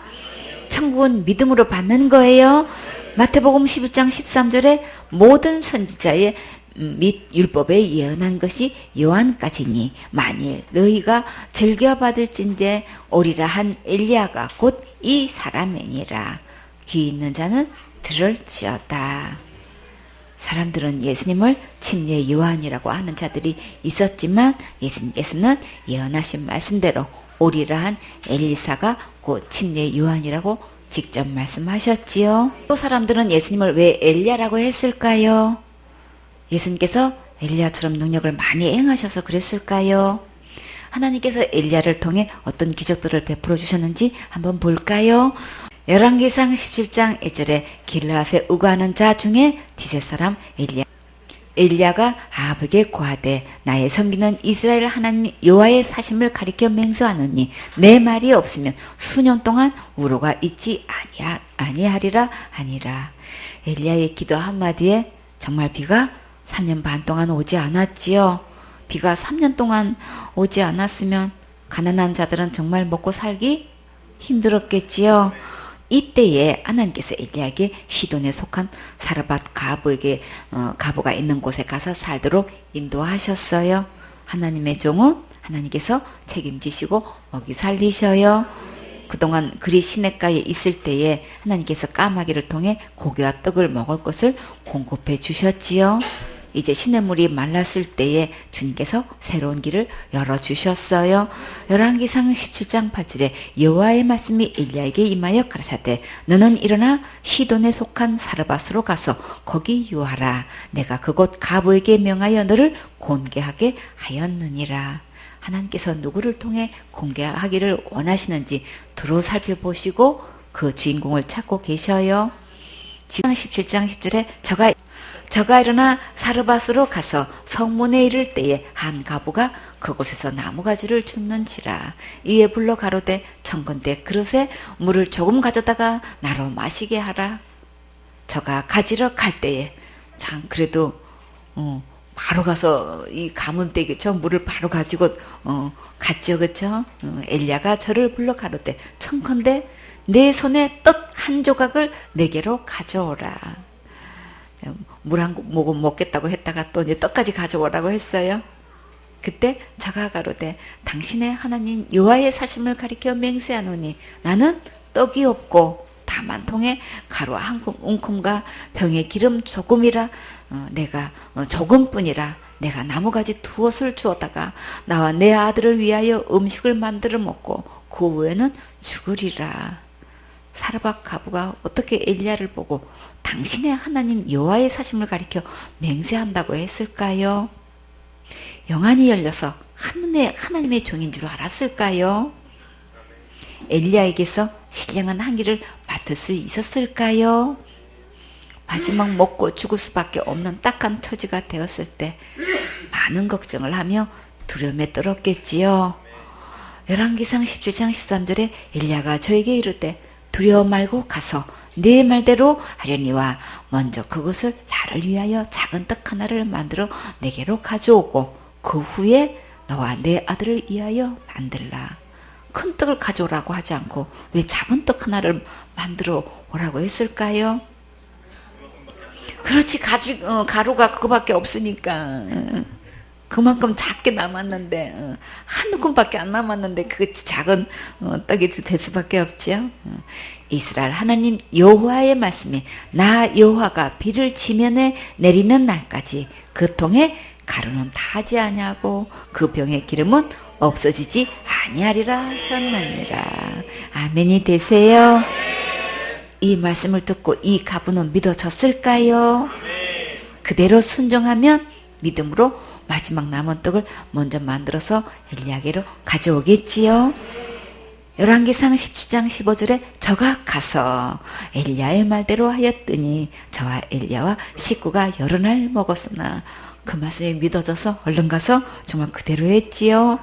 천국은 믿음으로 받는 거예요. 마태복음 11장 13절에 모든 선지자의 및 율법에 예언한 것이 요한까지니 만일 너희가 즐겨받을진대 오리라 한 엘리야가 곧 이 사람이니라. 귀 있는 자는 들을지어다. 사람들은 예수님을 침례 요한이라고 하는 자들이 있었지만 예수님께서는 예언하신 말씀대로 오리라 한 엘리사가 곧 침례 요한이라고 직접 말씀하셨지요. 또 사람들은 예수님을 왜 엘리야라고 했을까요? 예수님께서 엘리야처럼 능력을 많이 행하셔서 그랬을까요? 하나님께서 엘리야를 통해 어떤 기적들을 베풀어 주셨는지 한번 볼까요? 열왕기상 17장 1절에 길르앗에 우거하는 자 중에 디셋 사람 엘리야가 아합에게 고하되 나의 섬기는 이스라엘 하나님 여호와의 사심을 가리켜 맹세하노니 내 말이 없으면 수년 동안 우로가 있지 아니하리라 하니라. 엘리야의 기도 한마디에 정말 비가 3년 반 동안 오지 않았지요. 비가 3년 동안 오지 않았으면 가난한 자들은 정말 먹고 살기 힘들었겠지요. 이때에 하나님께서 엘리야에게 시돈에 속한 사르밧 가부에게 가부가 있는 곳에 가서 살도록 인도하셨어요. 하나님의 종은 하나님께서 책임지시고 먹이 살리셔요. 그동안 그리 시냇가에 있을 때에 하나님께서 까마귀를 통해 고기와 떡을 먹을 것을 공급해 주셨지요. 이제 시냇물이 말랐을 때에 주님께서 새로운 길을 열어주셨어요. 열왕기상 17장 8절에 여호와의 말씀이 엘리야에게 임하여 가라사대 너는 일어나 시돈에 속한 사르밧으로 가서 거기 유하라. 내가 그곳 가부에게 명하여 너를 공개하게 하였느니라. 하나님께서 누구를 통해 공개하기를 원하시는지 두루 살펴보시고 그 주인공을 찾고 계셔요. 지상 17장 10절에 저가 일어나 사르밧으로 가서 성문에 이를 때에 한 가부가 그곳에서 나무가지를 줍는지라. 이에 불러 가로되 청컨대 그릇에 물을 조금 가져다가 나로 마시게 하라. 저가 가지러 갈 때에 참 그래도 바로 가서 이 가문댁에서 물을 바로 가지고 갔죠. 그쵸? 엘리야가 저를 불러 가로되 청컨대 내 손에 떡 한 조각을 내게로 가져오라. 물 한 모금 먹겠다고 했다가 또 이제 떡까지 가져오라고 했어요. 그때 저가 가로되 당신의 하나님 여호와의 사심을 가리켜 맹세하노니 나는 떡이 없고 다만 통에 가루 한 움큼과 병에 기름 조금이라 내가 조금뿐이라 내가 나무가지 두엇을 주었다가 나와 내 아들을 위하여 음식을 만들어 먹고 그 후에는 죽으리라. 사르밧 가부가 어떻게 엘리야를 보고 당신의 하나님 여호와의 사심을 가리켜 맹세한다고 했을까요? 영안이 열려서 하나님의 종인 줄 알았을까요? 엘리야에게서 신령한 향기를 맡을 수 있었을까요? 마지막 먹고 죽을 수밖에 없는 딱한 처지가 되었을 때 많은 걱정을 하며 두려움에 떨었겠지요. 열왕기상 17장 13절에 엘리야가 저에게 이르되 두려워 말고 가서 네 말대로 하려니와 먼저 그것을 나를 위하여 작은 떡 하나를 만들어 내게로 가져오고 그 후에 너와 내 아들을 위하여 만들라. 큰 떡을 가져오라고 하지 않고 왜 작은 떡 하나를 만들어 오라고 했을까요? 그렇지, 가루가 그거밖에 없으니까. 그만큼 작게 남았는데, 한 움큼밖에 안 남았는데, 그 작은 떡이 될 수밖에 없죠. 이스라엘 하나님 여호와의 말씀이 나 여호와가 비를 지면에 내리는 날까지 그 통에 가루는 다하지 아니하고 그 병의 기름은 없어지지 아니하리라 하셨느니라. 아멘이 되세요. 이 말씀을 듣고 이 가부는 믿어졌을까요? 그대로 순종하면 믿음으로 마지막 남은 떡을 먼저 만들어서 엘리야에게로 가져오겠지요. 열왕기상 17장 15절에 저가 가서 엘리야의 말대로 하였더니 저와 엘리야와 식구가 여러 날 먹었으나 그 말씀이 믿어져서 얼른 가서 정말 그대로 했지요.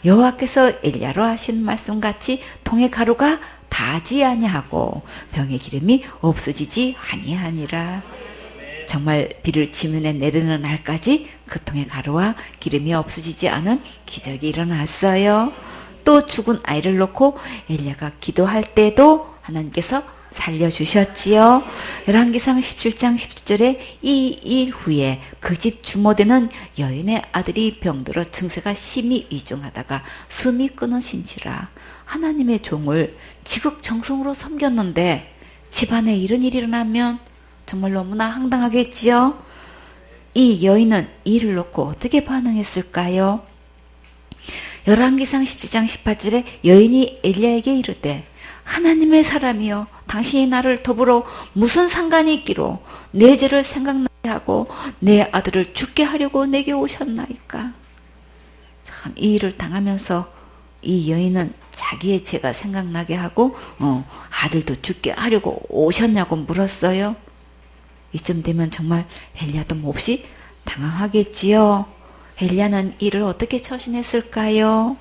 여호와께서 엘리야로 하신 말씀같이 통의 가루가 다하지 아니하고 병의 기름이 없어지지 아니하니라. 정말 비를 지면에 내리는 날까지 그 통의 가루와 기름이 없어지지 않은 기적이 일어났어요. 또 죽은 아이를 놓고 엘리야가 기도할 때도 하나님께서 살려주셨지요. 열왕기상 17장 17절에 이 일 후에 그 집 주모되는 여인의 아들이 병들어 증세가 심히 이중하다가 숨이 끊어진지라. 하나님의 종을 지극정성으로 섬겼는데 집안에 이런 일이 일어나면 정말 너무나 황당하겠지요. 이 여인은 이를 놓고 어떻게 반응했을까요? 열왕기상 17장 18절에 여인이 엘리야에게 이르되 하나님의 사람이여 당신이 나를 더불어 무슨 상관이 있기로 내 죄를 생각나게 하고 내 아들을 죽게 하려고 내게 오셨나이까. 참, 이 일을 당하면서 이 여인은 자기의 죄가 생각나게 하고 아들도 죽게 하려고 오셨냐고 물었어요. 이쯤 되면 정말 엘리야도 몹시 당황하겠지요. 엘리야는 이를 어떻게 처신했을까요?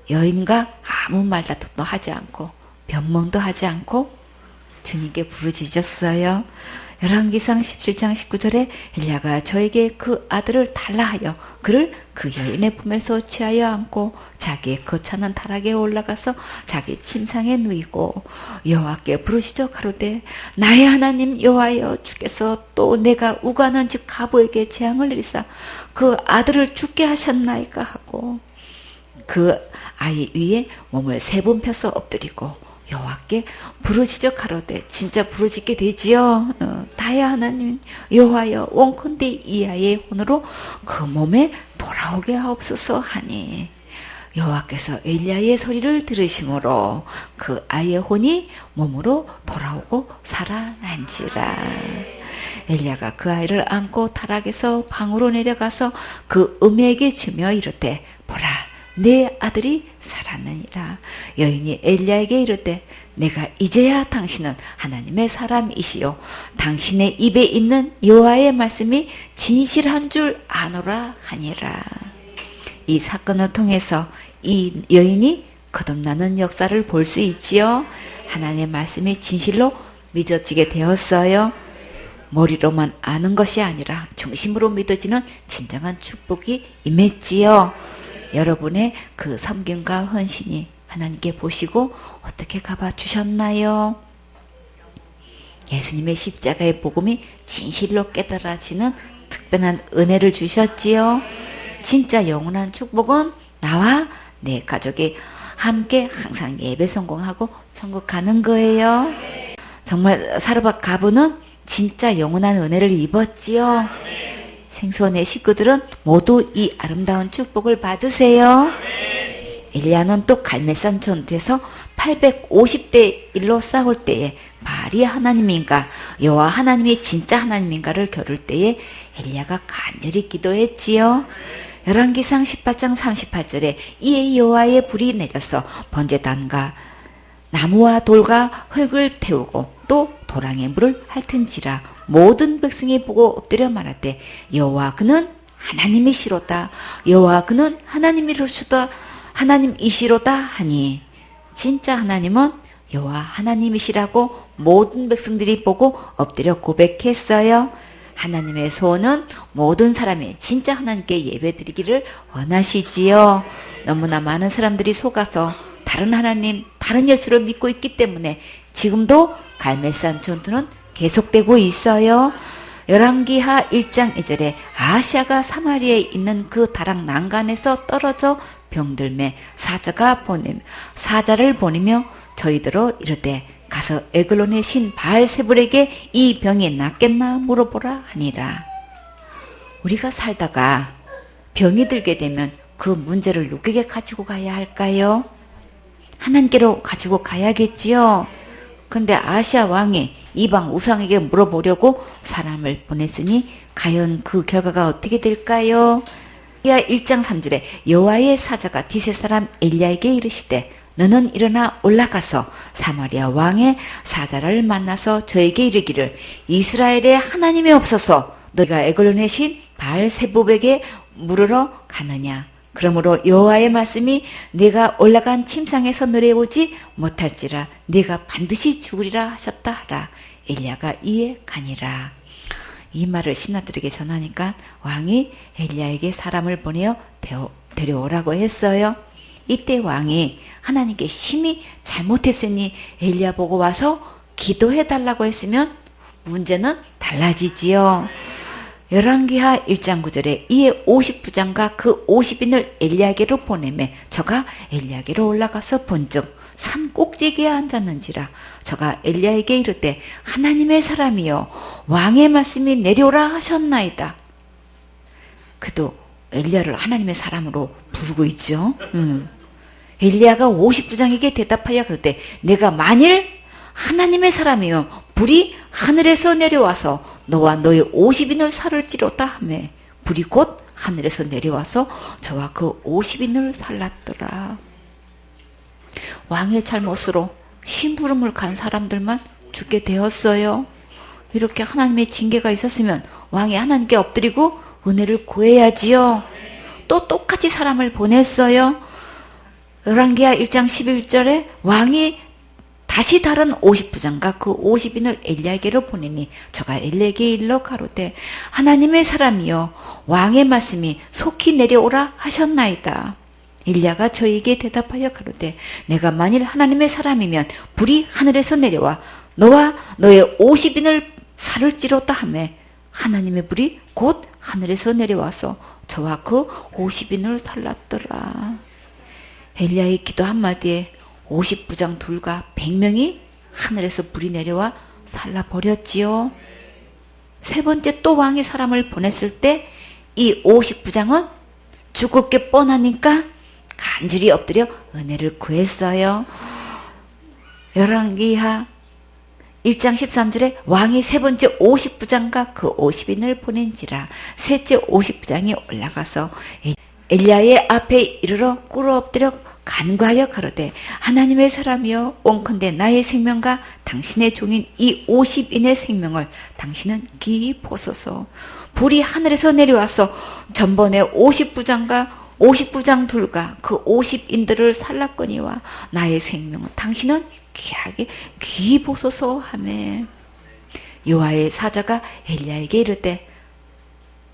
여인과 아무 말다툼도 하지 않고 변명도 하지 않고 주님께 부르짖었어요. 열왕기상 17장 19절에 엘리야가 저에게 그 아들을 달라 하여 그를 그 여인의 품에서 취하여 안고 자기의 거창한 타락에 올라가서 자기 침상에 누이고 여호와께 부르짖어 가로되 나의 하나님 여호와여 주께서 또 내가 우거하는 집 가부에게 재앙을 내리사 그 아들을 죽게 하셨나이까 하고 그 아이 위에 몸을 3번 펴서 엎드리고 여호와께 부르짖어 가로되 진짜 부르짖게 되지요. 나의 하나님 여호와여 원컨대 이 아이의 혼으로 그 몸에 돌아오게 하옵소서 하니 여호와께서 엘리야의 소리를 들으심으로 그 아이의 혼이 몸으로 돌아오고 살아난지라. 엘리야가 그 아이를 안고 타락에서 방으로 내려가서 그 음에게 주며 이르되 보라 내 아들이 살았느니라. 여인이 엘리야에게 이르되 내가 이제야 당신은 하나님의 사람이시요 당신의 입에 있는 여호와의 말씀이 진실한 줄 아노라 하니라. 이 사건을 통해서 이 여인이 거듭나는 역사를 볼 수 있지요. 하나님의 말씀이 진실로 믿어지게 되었어요. 머리로만 아는 것이 아니라 중심으로 믿어지는 진정한 축복이 임했지요. 여러분의 그 섬김과 헌신이 하나님께 보시고 어떻게 갚아 주셨나요? 예수님의 십자가의 복음이 진실로 깨달아지는 특별한 은혜를 주셨지요. 진짜 영원한 축복은 나와 내 가족이 함께 항상 예배 성공하고 천국 가는 거예요. 정말 사르밧 가부는 진짜 영원한 은혜를 입었지요. 생소원의 식구들은 모두 이 아름다운 축복을 받으세요. 엘리야는 또 갈멜산 전투에서 850대 1로 싸울 때에 바알이 하나님인가 여호와 하나님이 진짜 하나님인가를 겨룰 때에 엘리야가 간절히 기도했지요. 열왕기상 18장 38절에 이에 여호와의 불이 내려서 번제단과 나무와 돌과 흙을 태우고 또 도랑에 물을 핥은지라 모든 백성이 보고 엎드려 말하되 여호와 그는 하나님이시로다 여호와 그는 하나님이시로다 하니 진짜 하나님은 여호와 하나님이시라고 모든 백성들이 보고 엎드려 고백했어요. 하나님의 소원은 모든 사람이 진짜 하나님께 예배드리기를 원하시지요. 너무나 많은 사람들이 속아서 다른 하나님, 다른 예수를 믿고 있기 때문에 지금도 갈멜산 전투는 계속되고 있어요. 열왕기하 1장 2절에 아하시아가 사마리아에 있는 그 다락 난간에서 떨어져 병들매 사자를 보내며 저희들어 이르되 가서 에글론의 신 바알세불에게 이 병이 낫겠나 물어보라 하니라. 우리가 살다가 병이 들게 되면 그 문제를 누구에게 가지고 가야 할까요? 하나님께로 가지고 가야겠지요. 근데 아시아 왕이 이방 우상에게 물어보려고 사람을 보냈으니 과연 그 결과가 어떻게 될까요? 1장 3절에 여호와의 사자가 디세 사람 엘리야에게 이르시되 너는 일어나 올라가서 사마리아 왕의 사자를 만나서 저에게 이르기를 이스라엘의 하나님이 없어서 너희가 에글론의 신 바알세불에게 물으러 가느냐. 그러므로 여호와의 말씀이 네가 올라간 침상에서 내려오지 못할지라 네가 반드시 죽으리라 하셨다 하라. 엘리야가 이에 가니라. 이 말을 신하들에게 전하니까 왕이 엘리야에게 사람을 보내어 데려오라고 했어요. 이때 왕이 하나님께 심히 잘못했으니 엘리야 보고 와서 기도해달라고 했으면 문제는 달라지지요. 열왕기하 1장 9절에 이에 50부장과 그 50인을 엘리야에게로 보내매 저가 엘리야에게로 올라가서 본즉 산 꼭대기에 앉았는지라. 저가 엘리야에게 이르되 하나님의 사람이여 왕의 말씀이 내려오라 하셨나이다. 그도 엘리야를 하나님의 사람으로 부르고 있죠. 엘리야가 50부장에게 대답하여 그러되 내가 만일 하나님의 사람이면 불이 하늘에서 내려와서 너와 너의 50인을 살을지로다 하매 불이 곧 하늘에서 내려와서 저와 그 50인을 살랐더라. 왕의 잘못으로 심부름을 간 사람들만 죽게 되었어요. 이렇게 하나님의 징계가 있었으면 왕이 하나님께 엎드리고 은혜를 구해야지요. 또 똑같이 사람을 보냈어요. 열왕기하 1장 11절에 왕이 다시 다른 50부장과 그 50인을 엘리야에게로 보내니 저가 엘리야에게 일러 가로되 하나님의 사람이여 왕의 말씀이 속히 내려오라 하셨나이다. 엘리야가 저에게 대답하여 가로되 내가 만일 하나님의 사람이면 불이 하늘에서 내려와 너와 너의 50인을 살을지로다 하매 하나님의 불이 곧 하늘에서 내려와서 저와 그 50인을 살랐더라. 엘리야의 기도 한마디에 50부장 둘과 100명이 하늘에서 불이 내려와 살라버렸지요. 세 번째 또 왕이 사람을 보냈을 때 이 50부장은 죽을 게 뻔하니까 간절히 엎드려 은혜를 구했어요. 열왕기하 1장 13절에 왕이 세 번째 50부장과 그 50인을 보낸지라. 셋째 50부장이 올라가서 엘리야의 앞에 이르러 꿇어 엎드려 간구하여 가로되 하나님의 사람이여 원컨대 나의 생명과 당신의 종인 이 50인의 생명을 당신은 기이 보소서. 불이 하늘에서 내려와서 전번에 50부장과 50부장 둘과 그 50인들을 살랐거니와 나의 생명은 당신은 귀하게 귀히 보소서 하매 여호와의 사자가 엘리야에게 이르되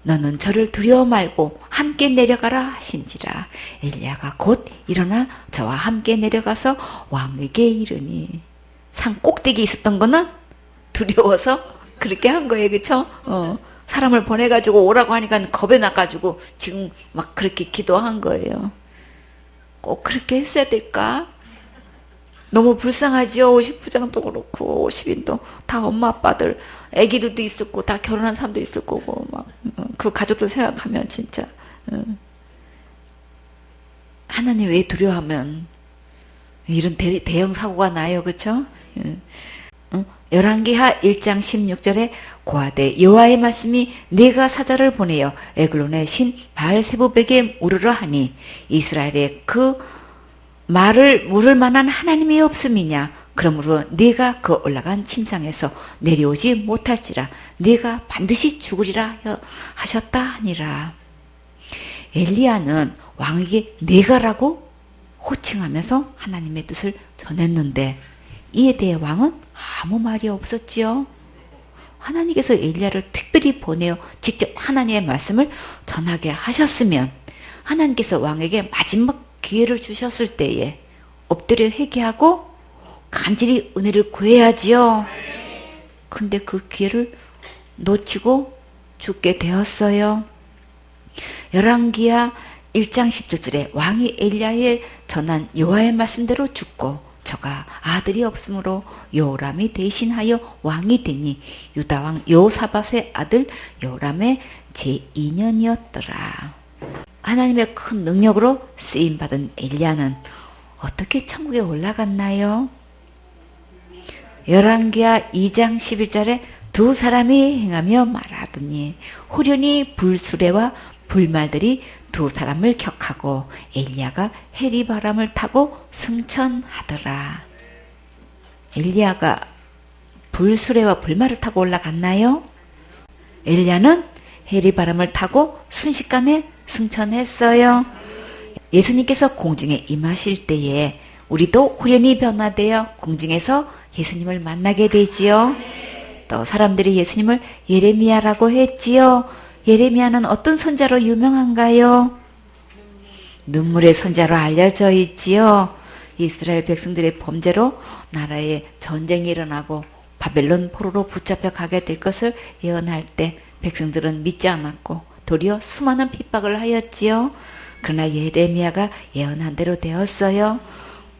너는 저를 두려워 말고 함께 내려가라 하신지라. 엘리야가 곧 일어나 저와 함께 내려가서 왕에게 이르니. 산 꼭대기에 있었던 거는 두려워서 그렇게 한 거예요. 그쵸? 사람을 보내가지고 오라고 하니까 겁에 나가지고 지금 막 그렇게 기도한 거예요. 꼭 그렇게 했어야 될까? 너무 불쌍하지요. 50부장도 그렇고 50인도 다 엄마 아빠들 애기들도 있었고 다 결혼한 사람도 있을 거고 막 그 가족들 생각하면 진짜 하나님 왜 두려워하면 이런 대형 사고가 나요. 그쵸? 열왕기하 1장 16절에 고하되 여호와의 말씀이 내가 사자를 보내어 에글론의 신 바알세부백에 물으러 하니 이스라엘에 그 말을 물을 만한 하나님이 없음이냐. 그러므로 네가 그 올라간 침상에서 내려오지 못할지라 네가 반드시 죽으리라 하셨다 하니라. 엘리야는 왕에게 네가라고 호칭하면서 하나님의 뜻을 전했는데 이에 대해 왕은 아무 말이 없었지요. 하나님께서 엘리야를 특별히 보내어 직접 하나님의 말씀을 전하게 하셨으면 하나님께서 왕에게 마지막 기회를 주셨을 때에 엎드려 회개하고 간절히 은혜를 구해야지요. 근데 그 기회를 놓치고 죽게 되었어요. 열왕기하 1장 17절에 왕이 엘리야에 전한 여호와의 말씀대로 죽고 저가 아들이 없으므로 여호람이 대신하여 왕이 되니 유다왕 여호사밧의 아들 여호람의 제2년이었더라. 하나님의 큰 능력으로 쓰임받은 엘리야는 어떻게 천국에 올라갔나요? 열왕기하 2장 11절에 두 사람이 행하며 말하더니 후련히 불수레와 불말들이 두 사람을 격하고 엘리야가 해리바람을 타고 승천하더라. 엘리야가 불수레와 불말을 타고 올라갔나요? 엘리야는 해리바람을 타고 순식간에 승천했어요. 예수님께서 공중에 임하실 때에 우리도 후련히 변화되어 공중에서 예수님을 만나게 되지요. 또 사람들이 예수님을 예레미야라고 했지요. 예레미야는 어떤 선자로 유명한가요? 눈물의 선자로 알려져 있지요. 이스라엘 백성들의 범죄로 나라에 전쟁이 일어나고 바벨론 포로로 붙잡혀 가게 될 것을 예언할 때 백성들은 믿지 않았고 도리어 수많은 핍박을 하였지요. 그러나 예레미야가 예언한 대로 되었어요.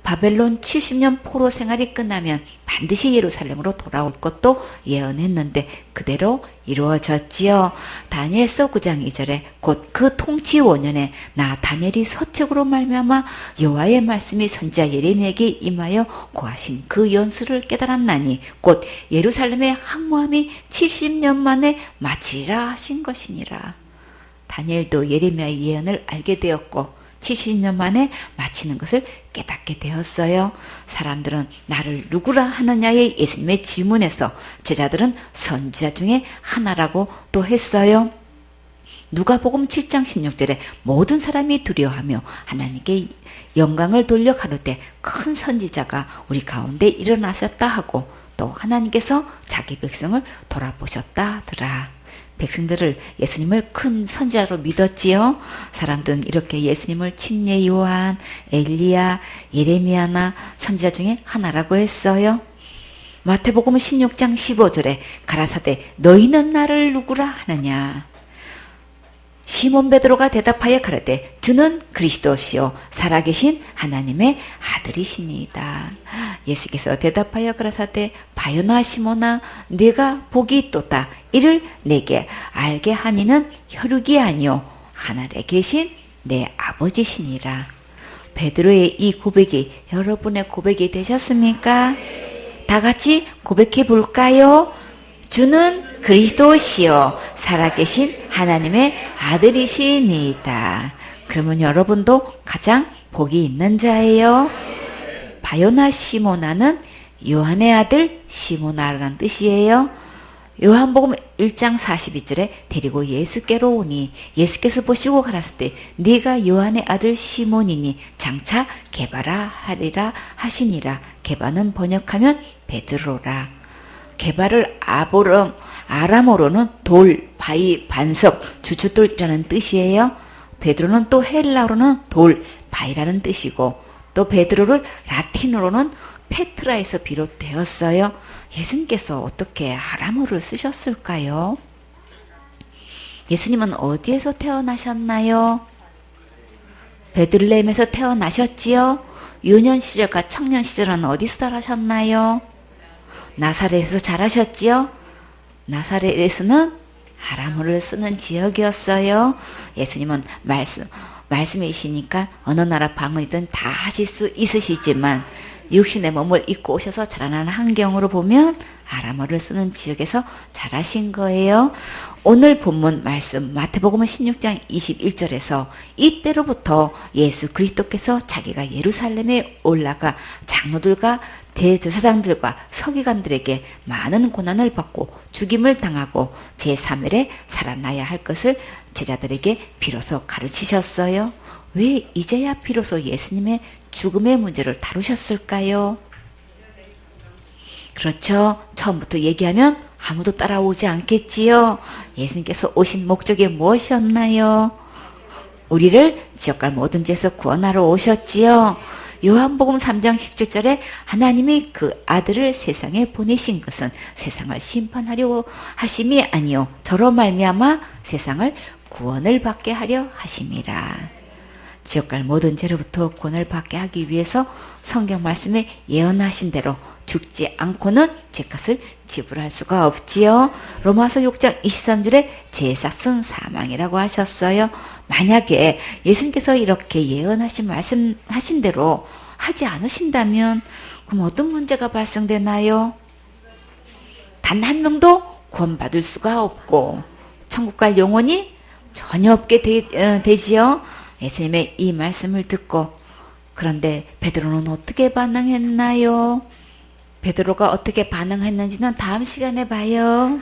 바벨론 70년 포로 생활이 끝나면 반드시 예루살렘으로 돌아올 것도 예언했는데 그대로 이루어졌지요. 다니엘서 9장 2절에 곧 그 통치 5년에 나 다니엘이 서책으로 말미암아 여호와의 말씀이 선지자 예레미야에게 임하여 고하신 그 연수를 깨달았나니 곧 예루살렘의 항모함이 70년 만에 마치리라 하신 것이니라. 다니엘도 예레미야의 예언을 알게 되었고 70년 만에 마치는 것을 깨닫게 되었어요. 사람들은 나를 누구라 하느냐의 예수님의 질문에서 제자들은 선지자 중에 하나라고 또 했어요. 누가복음 7장 16절에 모든 사람이 두려워하며 하나님께 영광을 돌려 가로되 큰 선지자가 우리 가운데 일어나셨다 하고 또 하나님께서 자기 백성을 돌아보셨다 하더라. 백성들을 예수님을 큰 선지자로 믿었지요. 사람들은 이렇게 예수님을 침례 요한, 엘리야, 예레미야나 선지자 중에 하나라고 했어요. 마태복음 16장 15절에 가라사대 너희는 나를 누구라 하느냐. 시몬 베드로가 대답하여 가라되 주는 그리스도시요 살아계신 하나님의 아들이시니이다. 예수께서 대답하여 가라사대 바요나 시몬아 네가 복이 있도다. 이를 내게 알게 하니는 혈육이 아니요 하늘에 계신 내 아버지시니라. 베드로의 이 고백이 여러분의 고백이 되셨습니까? 다 같이 고백해 볼까요? 주는 그리스도시요 살아계신 하나님의 아들이시니이다. 그러면 여러분도 가장 복이 있는 자예요. 바요나 시모나는 요한의 아들 시모나라는 뜻이에요. 요한복음 1장 42절에 데리고 예수께로 오니 예수께서 보시고 가라사대 네가 요한의 아들 시몬이니 장차 게바라 하리라 하시니라. 게바는 번역하면 베드로라. 게바를 아람어로는 돌, 바위, 반석, 주춧돌이라는 뜻이에요. 베드로는 또 헬라어로는 돌, 바위라는 뜻이고 또 베드로를 라틴어로는 페트라에서 비롯되었어요. 예수님께서 어떻게 아람어를 쓰셨을까요? 예수님은 어디에서 태어나셨나요? 베들레헴에서 태어나셨지요? 유년 시절과 청년 시절은 어디서 자라셨나요? 나사렛에서 자라셨지요? 나사렛에서는 아람어를 쓰는 지역이었어요. 예수님은 말씀이시니까 어느 나라 방언이든 다 하실 수 있으시지만 육신의 몸을 입고 오셔서 자라나는 환경으로 보면 아람어를 쓰는 지역에서 자라신 거예요. 오늘 본문 말씀 마태복음 16장 21절에서 이때로부터 예수 그리스도께서 자기가 예루살렘에 올라가 장로들과 대제사장들과 서기관들에게 많은 고난을 받고 죽임을 당하고 제3일에 살아나야 할 것을 제자들에게 비로소 가르치셨어요. 왜 이제야 비로소 예수님의 죽음의 문제를 다루셨을까요? 그렇죠. 처음부터 얘기하면 아무도 따라오지 않겠지요. 예수님께서 오신 목적이 무엇이었나요? 우리를 지옥갈 모든 죄에서 구원하러 오셨지요. 요한복음 3장 17절에 하나님이 그 아들을 세상에 보내신 것은 세상을 심판하려 하심이 아니요 저로 말미암아 세상을 구원을 받게 하려 하심이라. 지옥갈 모든 죄로부터 구원을 받게 하기 위해서 성경 말씀에 예언하신 대로 죽지 않고는 죄값을 지불할 수가 없지요. 로마서 6장 23절에 제사은 사망이라고 하셨어요. 만약에 예수님께서 이렇게 예언하신 말씀하신 대로 하지 않으신다면 그럼 어떤 문제가 발생되나요? 단 한 명도 구원받을 수가 없고 천국 갈 영혼이 전혀 없게 되지요. 예수님의 이 말씀을 듣고 그런데 베드로는 어떻게 반응했나요? 베드로가 어떻게 반응했는지는 다음 시간에 봐요.